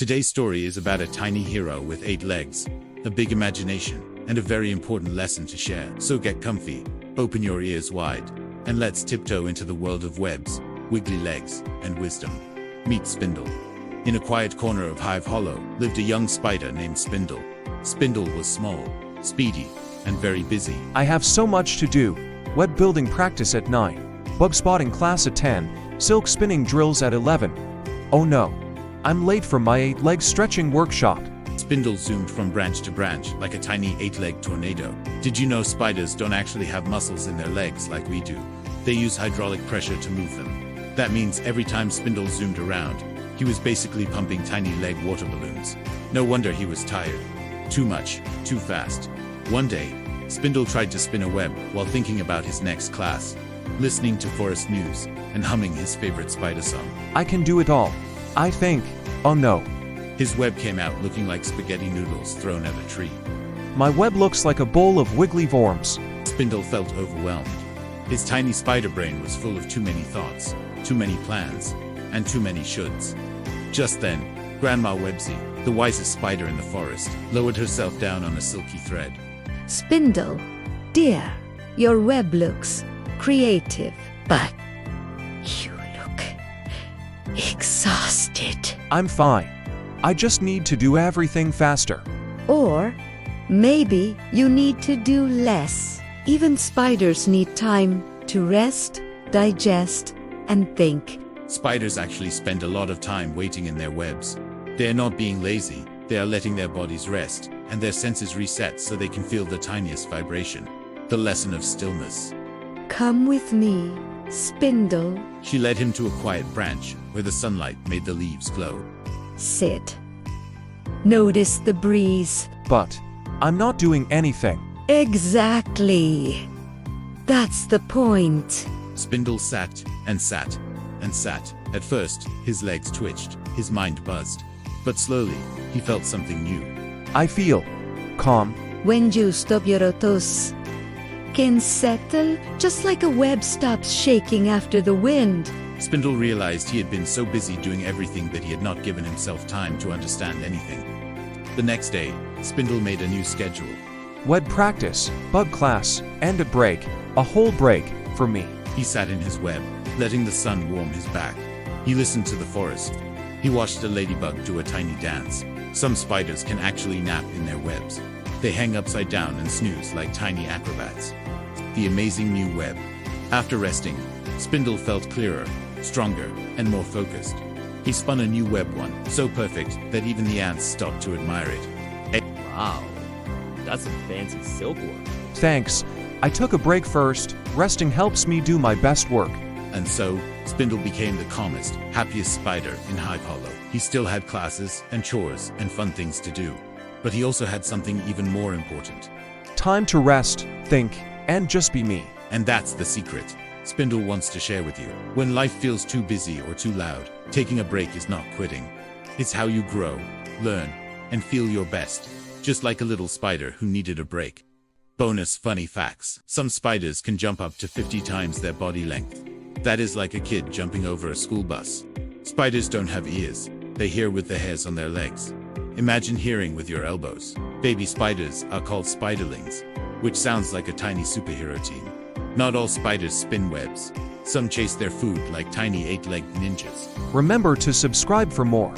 Today's story is about a tiny hero with 8 legs, a big imagination, and a very important lesson to share. So get comfy, open your ears wide, and let's tiptoe into the world of webs, wiggly legs, and wisdom. Meet Spindle. In a quiet corner of Hive Hollow lived a young spider named Spindle. Spindle was small, speedy, and very busy. I have so much to do. Web building practice at 9. Bug spotting class at 10. Silk spinning drills at 11. Oh no. I'm late for my 8-leg stretching workshop. Spindle zoomed from branch to branch like a tiny 8-legged tornado. Did you know spiders don't actually have muscles in their legs like we do? They use hydraulic pressure to move them. That means every time Spindle zoomed around, he was basically pumping tiny leg water balloons. No wonder he was tired. Too much, too fast. One day, Spindle tried to spin a web while thinking about his next class, listening to forest news, and humming his favorite spider song. I can do it all, I think. Oh no. His web came out looking like spaghetti noodles thrown at a tree. My web looks like a bowl of wiggly worms. Spindle felt overwhelmed. His tiny spider brain was full of too many thoughts, too many plans, and too many shoulds. Just then, Grandma Websy, the wisest spider in the forest, lowered herself down on a silky thread. Spindle, dear, your web looks creative, but you look exhausted. I'm fine. I just need to do everything faster. Or maybe you need to do less. Even spiders need time to rest, digest, and think. Spiders actually spend a lot of time waiting in their webs. They are not being lazy, they are letting their bodies rest, and their senses reset so they can feel the tiniest vibration. The lesson of stillness. Come with me, Spindle. She led him to a quiet branch where the sunlight made the leaves glow. Sit. Notice the breeze. But I'm not doing anything. Exactly. That's the point. Spindle sat and sat and sat. At first, his legs twitched, his mind buzzed. But slowly, he felt something new. I feel calm. When you stop your toes can settle, just like a web stops shaking after the wind. Spindle realized he had been so busy doing everything that he had not given himself time to understand anything. The next day, Spindle made a new schedule. Web practice, bug class, and a break. A whole break for me. He sat in his web, letting the sun warm his back. He listened to the forest. He watched a ladybug do a tiny dance. Some spiders can actually nap in their webs. They hang upside down and snooze like tiny acrobats. The amazing new web. After resting, Spindle felt clearer, stronger, and more focused. He spun a new web one, so perfect that even the ants stopped to admire it. Wow, that's some fancy silk work. Thanks. I took a break first. Resting helps me do my best work. And so, Spindle became the calmest, happiest spider in Hive Hollow. He still had classes and chores and fun things to do. But he also had something even more important. Time to rest, think, and just be me. And that's the secret Spindle wants to share with you. When life feels too busy or too loud, taking a break is not quitting. It's how you grow, learn, and feel your best. Just like a little spider who needed a break. Bonus funny facts. Some spiders can jump up to 50 times their body length. That is like a kid jumping over a school bus. Spiders don't have ears. They hear with the hairs on their legs. Imagine hearing with your elbows. Baby spiders are called spiderlings, which sounds like a tiny superhero team. Not all spiders spin webs. Some chase their food like tiny 8-legged ninjas. Remember to subscribe for more.